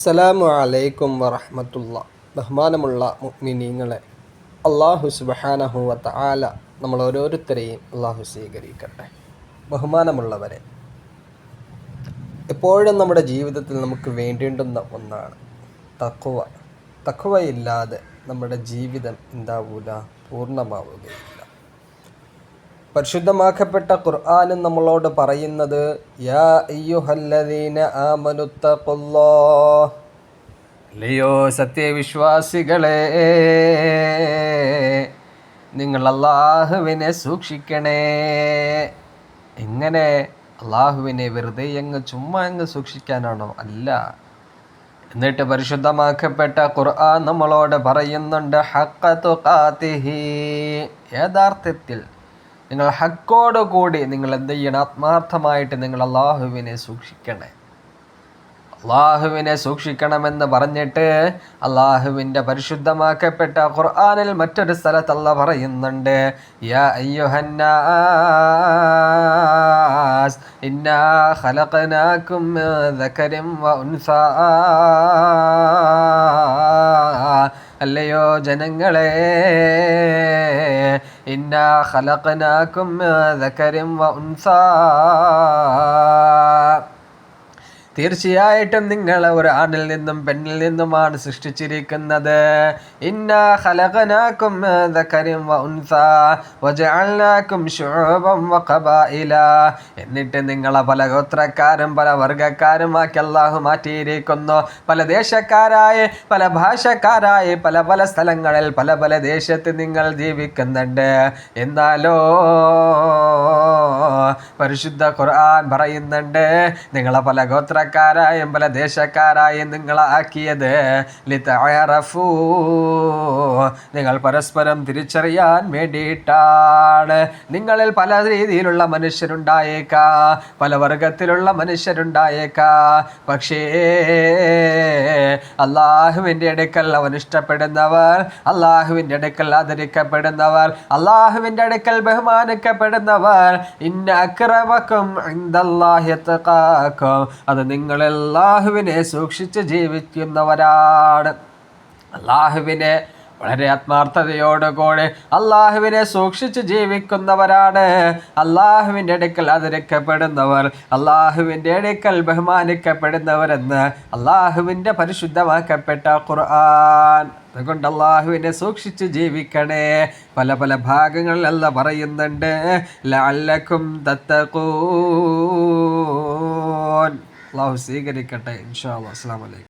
അസ്സലാമു അലൈക്കും വറഹ്മത്തുള്ളാഹി. ബഹുമാനമുള്ള മുഅ്മിനീങ്ങളെ, അല്ലാഹു സുബ്ഹാനഹു വ തആല നമ്മൾ ഓരോരുത്തരെയും അല്ലാഹു സ്വീകരിക്കട്ടെ. ബഹുമാനമുള്ളവരെ, എപ്പോഴും നമ്മുടെ ജീവിതത്തിൽ നമുക്ക് വേണ്ടേണ്ടുന്ന ഒന്നാണ് തഖ്വ. തഖ്വയില്ലാതെ നമ്മുടെ ജീവിതം എന്താവൂല, പൂർണ്ണമാവുകയില്ല. പരിശുദ്ധമാക്കപ്പെട്ട ഖുർആനും നമ്മളോട് പറയുന്നത്, യാ അയ്യുഹല്ലദീന ആമനുത്തഖുല്ലാഹ്, അല്ലയോ സത്യവിശ്വാസികളെ, നിങ്ങൾ അള്ളാഹുവിനെ സൂക്ഷിക്കണേ. എങ്ങനെ? അള്ളാഹുവിനെ വെറുതെ ചുമ്മാ സൂക്ഷിക്കാനാണോ? അല്ല. എന്നിട്ട് പരിശുദ്ധമാക്കപ്പെട്ട ഖുർആൻ നമ്മളോട് പറയുന്നുണ്ട്, ഹഖ്ഖ തുഖാതിഹി, യഥാർത്ഥത്തിൽ നിങ്ങൾ ഹക്കോടുകൂടി നിങ്ങൾ എന്ത് ചെയ്യണം? ആത്മാർത്ഥമായിട്ട് നിങ്ങൾ അള്ളാഹുവിനെ സൂക്ഷിക്കണേ. അള്ളാഹുവിനെ സൂക്ഷിക്കണമെന്ന് പറഞ്ഞിട്ട് അള്ളാഹുവിൻ്റെ പരിശുദ്ധമാക്കപ്പെട്ട ഖുർആനിൽ മറ്റൊരു സ്ഥലത്ത് അല്ലാഹ് പറയുന്നുണ്ട്, യാ അയ്യുഹന്നാസ് ഇന്നാ ഖലഖനാകും മിൻ ദക്കരിൻ വ ഉൻസാ, അല്ലയോ ജനങ്ങളെ, ഇന്നാ ഖലഖനാകും മിൻ ദക്കരിൻ വ ഉൻസാ, തീർച്ചയായിട്ടും നിങ്ങൾ ഒരു ആണിൽ നിന്നും പെണ്ണിൽ നിന്നുമാണ് സൃഷ്ടിച്ചിരിക്കുന്നത്. ഇന്നാ ഖലഖനാകും മിൻ ദക്കരിൻ വ ഉൻസാ വജഅൽനാകും ശുഉബൻ വ ഖബായില, എന്നിട്ട് നിങ്ങളെ പല ഗോത്രക്കാരും പല വർഗ്ഗക്കാരുമാക്കി അല്ലാഹു മാറ്റിയിരിക്കുന്നു. പല ദേശക്കാരായി, പല ഭാഷക്കാരായി, പല പല സ്ഥലങ്ങളിൽ പല പല ദേശത്ത് നിങ്ങൾ ജീവിക്കുന്നുണ്ട്. എന്നാലോ പരിശുദ്ധ ഖുർആൻ പറയുന്നുണ്ട്, നിങ്ങളെ പല ഗോത്രക്കാരായും പല ദേശക്കാരായും നിങ്ങളെ ആക്കിയത് ലിതഅറഫൂ, നിങ്ങൾ പരസ്പരം തിരിച്ചറിയാൻ വേണ്ടിയിട്ടാണ്. നിങ്ങളിൽ പല രീതിയിലുള്ള മനുഷ്യരുണ്ടായേക്കാം, പല വർഗത്തിലുള്ള മനുഷ്യരുണ്ടായേക്കാം. പക്ഷേ അള്ളാഹുവിൻ്റെ അടുക്കൽ അവൻ ഇഷ്ടപ്പെടുന്നവർ, അള്ളാഹുവിൻ്റെ അടുക്കൽ ആദരിക്കപ്പെടുന്നവർ, അള്ളാഹുവിൻ്റെ അടുക്കൽ ബഹുമാനിക്കപ്പെടുന്നവർ, ഇന്ന അക്രമക്കും ഇൻദല്ലാഹി അത്ഖാക്കും, അത് നിങ്ങൾ അല്ലാഹുവിനെ സൂക്ഷിച്ച് ജീവിക്കുന്നവരാണ്. അല്ലാഹുവിനെ വളരെ ആത്മാർത്ഥതയോടുകൂടി അള്ളാഹുവിനെ സൂക്ഷിച്ച് ജീവിക്കുന്നവരാണ് അള്ളാഹുവിൻ്റെ അടുക്കൽ ആദരിക്കപ്പെടുന്നവർ, അള്ളാഹുവിൻ്റെ അടുക്കൽ ബഹുമാനിക്കപ്പെടുന്നവരെന്ന് അള്ളാഹുവിൻ്റെ പരിശുദ്ധമാക്കപ്പെട്ട ഖുർആൻ. അതുകൊണ്ട് അള്ളാഹുവിനെ സൂക്ഷിച്ച് ജീവിക്കണേ. പല പല ഭാഗങ്ങളിൽ അല്ലാഹ് പറയുന്നുണ്ട്, ലഅല്ലക്കും തത്തഖൂൻ. അള്ളാഹു സ്വീകരിക്കട്ടെ. ഇൻഷാ അല്ലാഹ്. അസ്സലാമു അലൈക്കും.